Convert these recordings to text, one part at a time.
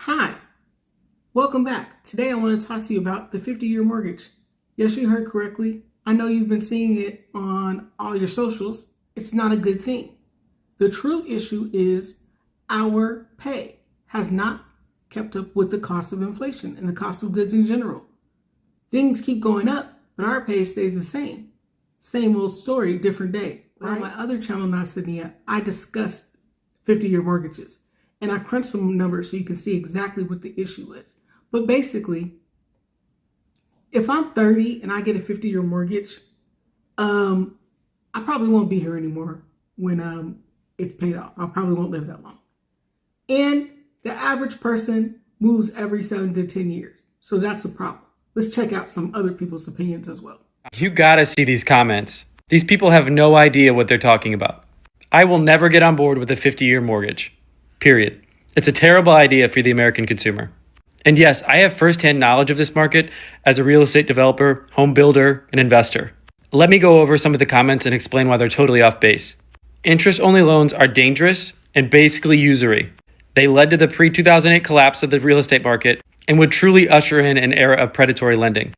Hi, welcome back. Today I want to talk to you about the 50-year mortgage. Yes, you heard correctly. I know you've been seeing it on all your socials. It's not a good thing. The true issue is our pay has not kept up with the cost of inflation and the cost of goods in general. Things keep going up, but our pay stays the same. Same old story, different day. Right? On my other channel, Nasania, I discussed 50-year mortgages. And I crunched some numbers so you can see exactly what the issue is. But basically, if I'm 30 and I get a 50-year mortgage, I probably won't be here anymore when it's paid off. I probably won't live that long. And the average person moves every 7 to 10 years. So that's a problem. Let's check out some other people's opinions as well. You gotta see these comments. These people have no idea what they're talking about. I will never get on board with a 50-year mortgage. Period. It's a terrible idea for the American consumer. And yes, I have firsthand knowledge of this market as a real estate developer, home builder, and investor. Let me go over some of the comments and explain why they're totally off base. Interest-only loans are dangerous and basically usury. They led to the pre-2008 collapse of the real estate market and would truly usher in an era of predatory lending.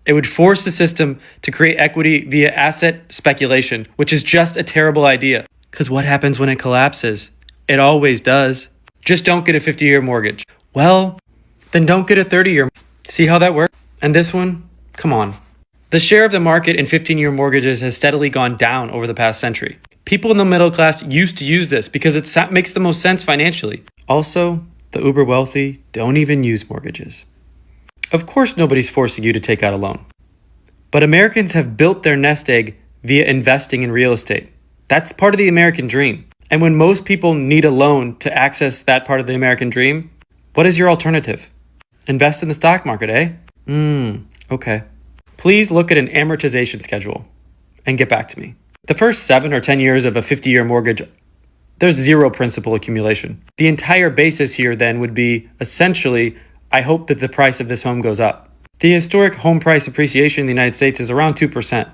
It would force the system to create equity via asset speculation, which is just a terrible idea. Because what happens when it collapses? It always does. Just don't get a 50-year mortgage. Well, then don't get a 30-year. See how that works? And this one? Come on. The share of the market in 15-year mortgages has steadily gone down over the past century. People in the middle class used to use this because it makes the most sense financially. Also, the uber wealthy don't even use mortgages. Of course, nobody's forcing you to take out a loan. But Americans have built their nest egg via investing in real estate. That's part of the American dream. And when most people need a loan to access that part of the American dream, what is your alternative? Invest in the stock market, eh? Okay. Please look at an amortization schedule and get back to me. The first 7 or 10 years of a 50-year mortgage, there's zero principal accumulation. The entire basis here then would be essentially, I hope that the price of this home goes up. The historic home price appreciation in the United States is around 2%.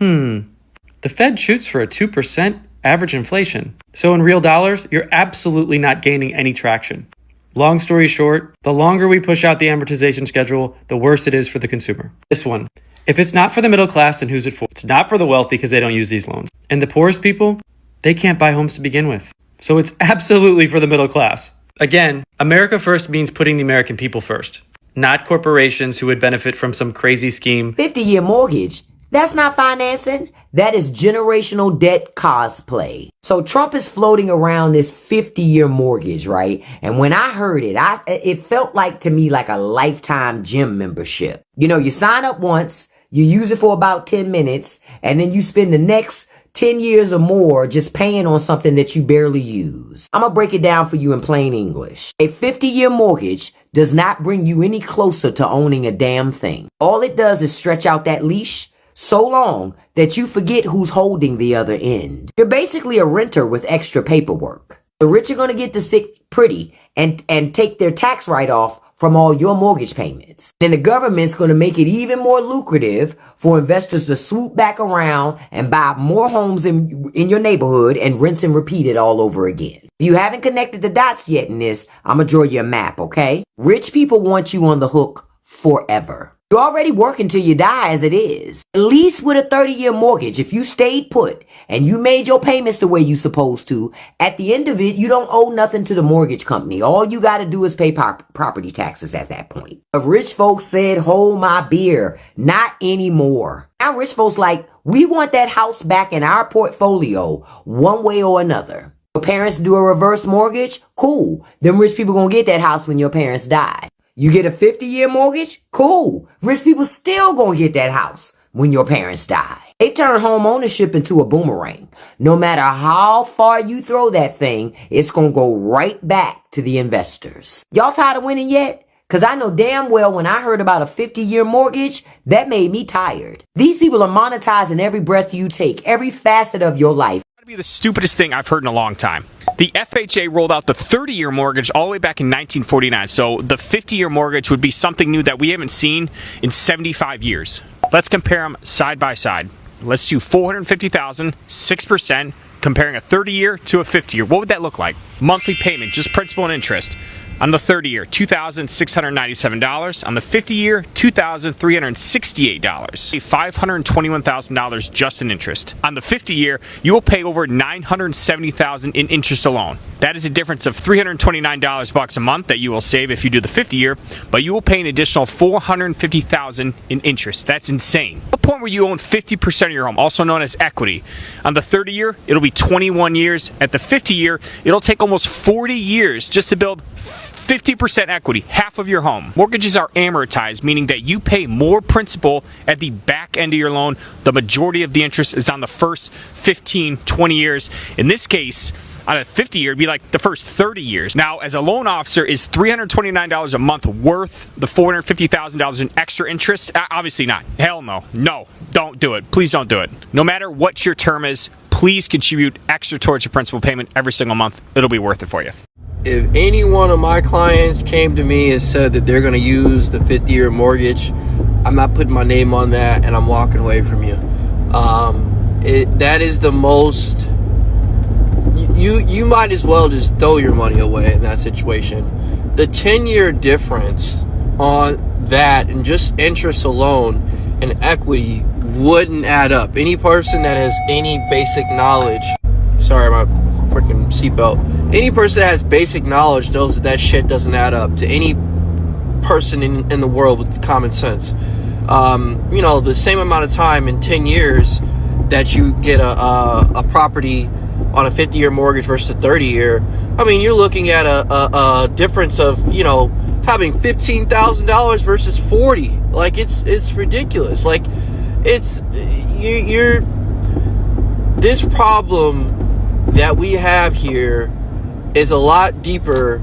The Fed shoots for a 2% average inflation. So in real dollars, you're absolutely not gaining any traction. Long story short, the longer we push out the amortization schedule, the worse it is for the consumer. This one, if it's not for the middle class, then who's it for? It's not for the wealthy because they don't use these loans. And the poorest people, they can't buy homes to begin with. So it's absolutely for the middle class. Again, America first means putting the American people first, not corporations who would benefit from some crazy scheme. 50-year mortgage. That's not financing. That is generational debt cosplay. So Trump is floating around this 50-year mortgage, right? And when I heard it, it felt like to me like a lifetime gym membership. You know, you sign up once, you use it for about 10 minutes, and then you spend the next 10 years or more just paying on something that you barely use. I'm gonna break it down for you in plain English. A 50-year mortgage does not bring you any closer to owning a damn thing. All it does is stretch out that leash so long that you forget who's holding the other end. You're basically a renter with extra paperwork. The rich are going to get to sit pretty and take their tax write-off from all your mortgage payments. Then the government's going to make it even more lucrative for investors to swoop back around and buy more homes in your neighborhood and rinse and repeat it all over again. If you haven't connected the dots yet in this, I'm going to draw you a map, okay? Rich people want you on the hook forever. You're already working till you die as it is. At least with a 30-year mortgage, if you stayed put and you made your payments the way you supposed to, at the end of it, you don't owe nothing to the mortgage company. All you got to do is pay property taxes at that point. But rich folks said, hold my beer. Not anymore. Now rich folks like, we want that house back in our portfolio one way or another. Your parents do a reverse mortgage? Cool. Them rich people gonna get that house when your parents die. You get a 50-year mortgage? Cool. Rich people still gonna get that house when your parents die. They turn home ownership into a boomerang. No matter how far you throw that thing, it's gonna go right back to the investors. Y'all tired of winning yet? Cause I know damn well when I heard about a 50-year mortgage, that made me tired. These people are monetizing every breath you take, every facet of your life. That'd be the stupidest thing I've heard in a long time. The FHA rolled out the 30-year mortgage all the way back in 1949, so the 50-year mortgage would be something new that we haven't seen in 75 years. Let's compare them side by side. Let's do $450,000, 6%, comparing a 30-year to a 50-year. What would that look like? Monthly payment, just principal and interest. On the 30-year, $2,697. On the 50-year, $2,368. $521,000 just in interest. On the 50-year, you will pay over $970,000 in interest alone. That is a difference of $329 a month that you will save if you do the 50-year, but you will pay an additional $450,000 in interest. That's insane. The point where you own 50% of your home, also known as equity. On the 30-year, it'll be 21 years. At the 50-year, it'll take almost 40 years just to build 50% equity, half of your home. Mortgages are amortized, meaning that you pay more principal at the back end of your loan. The majority of the interest is on the first 15, 20 years. In this case, on a 50-year, it'd be like the first 30 years. Now, as a loan officer, is $329 a month worth the $450,000 in extra interest? Obviously not. Hell no. No, don't do it. Please don't do it. No matter what your term is, please contribute extra towards your principal payment every single month. It'll be worth it for you. If any one of my clients came to me and said that they're going to use the 50-year mortgage, I'm not putting my name on that, and I'm walking away from you. That is the most... You might as well just throw your money away in that situation. The 10-year difference on that and just interest alone and equity wouldn't add up. Any person that has any basic knowledge... Sorry, my freaking seatbelt. Any person that has basic knowledge knows that that shit doesn't add up to any person in the world with common sense. The same amount of time in 10 years that you get a property on a 50-year mortgage versus a 30-year, I mean, you're looking at a difference of, having $15,000 versus 40. Like, it's ridiculous. Like, this problem that we have here is a lot deeper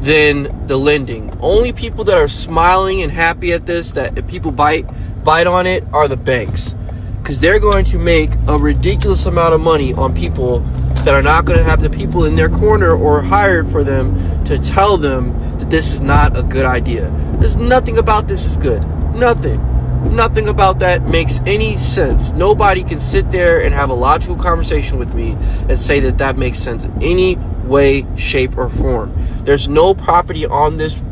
than the lending. Only people that are smiling and happy at this, that if people bite on it, are the banks, because they're going to make a ridiculous amount of money on people that are not going to have the people in their corner or hired for them to tell them that this is not a good idea. There's nothing about this is good. Nothing about that makes any sense. Nobody can sit there and have a logical conversation with me and say that that makes sense in any way, shape, or form. There's no property on this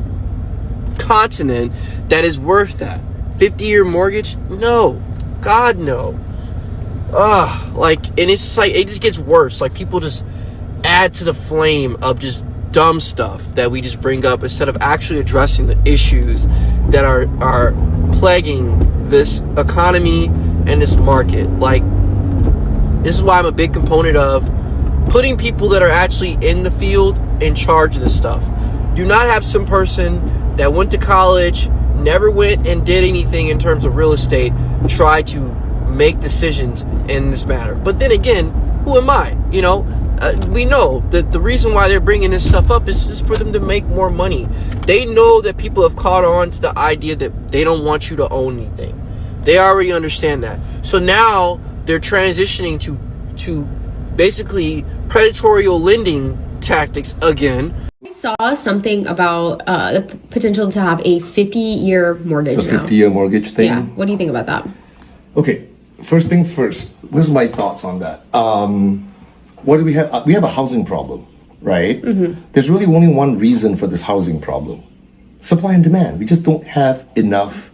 continent that is worth that. 50-year mortgage? No. God, no. And it's just like, it just gets worse. Like, people just add to the flame of just dumb stuff that we just bring up instead of actually addressing the issues that are plaguing this economy and this market. Like, this is why I'm a big component of putting people that are actually in the field in charge of this stuff. Do not have some person that went to college, never went and did anything in terms of real estate, try to make decisions in this matter. But then again, who am I? We know that the reason why they're bringing this stuff up is just for them to make more money. They know that people have caught on to the idea that they don't want you to own anything. They already understand that. So now they're transitioning to basically predatory lending tactics again. I saw something about the potential to have a 50-year mortgage. The 50-year mortgage thing? Yeah. What do you think about that? Okay. First things first. Here's my thoughts on that. What do we have? We have a housing problem, right? Mm-hmm. There's really only one reason for this housing problem. Supply and demand. We just don't have enough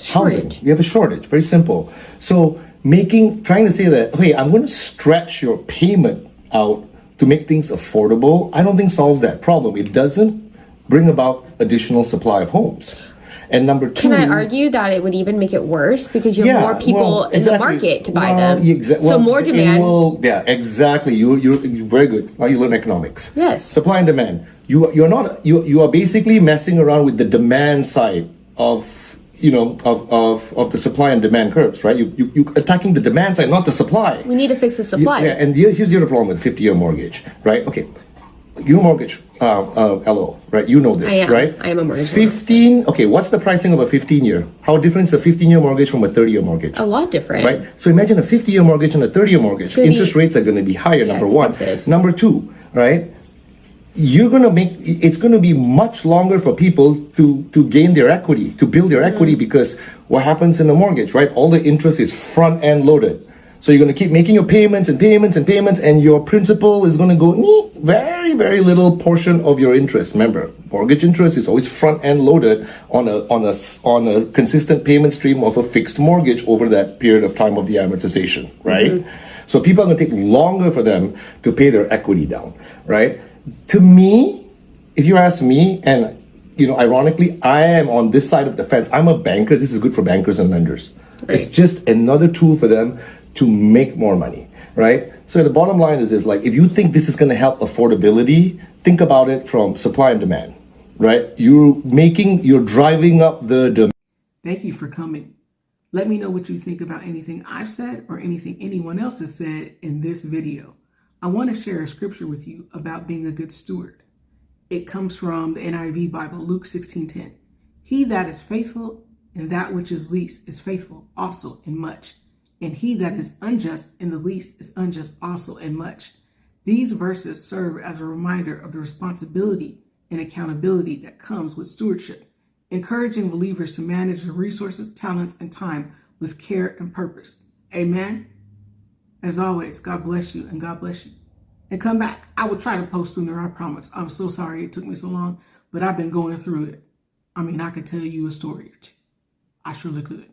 housing. We have a shortage. Very simple. So trying to say that, hey, I'm going to stretch your payment out to make things affordable, I don't think solves that problem. It doesn't bring about additional supply of homes. And number two... Can I argue that it would even make it worse because you have more people in the market to buy them? So more demand... exactly. You're very good. You learn economics. Yes. Supply and demand. You are basically messing around with the demand side of the supply and demand curves, right? You attacking the demand side, not the supply. We need to fix the supply. And here's your problem with 50-year mortgage, right? Okay. Your mortgage, LO, right? You know this, right? I am a mortgage 15, okay, what's the pricing of a 15-year? How different is a 15-year mortgage from a 30-year mortgage? A lot different. Right? So imagine a 50-year mortgage and a 30-year mortgage. Interest rates are going to be higher, number expensive. one. Number two, right? It's going to be much longer for people to gain their equity, to build their equity, because what happens in the mortgage, right? All the interest is front-end loaded. So you're going to keep making your payments and payments and payments, and your principal is going to go very, very little portion of your interest. Remember, mortgage interest is always front end loaded on a consistent payment stream of a fixed mortgage over that period of time of the amortization, right? Mm-hmm. So people are going to take longer for them to pay their equity down, right? To me, if you ask me, and ironically, I am on this side of the fence. I'm a banker. This is good for bankers and lenders. Right. It's just another tool for them to make more money, right? So the bottom line is this, if you think this is going to help affordability, think about it from supply and demand, right? You're driving up the demand. Thank you for coming. Let me know what you think about anything I've said or anything anyone else has said in this video. I want to share a scripture with you about being a good steward. It comes from the NIV Bible, Luke 16:10. He that is faithful in that which is least is faithful also in much. And he that is unjust in the least is unjust also in much. These verses serve as a reminder of the responsibility and accountability that comes with stewardship, encouraging believers to manage their resources, talents, and time with care and purpose. Amen. As always, God bless you and God bless you. And come back. I will try to post sooner, I promise. I'm so sorry it took me so long, but I've been going through it. I could tell you a story or two. I surely could.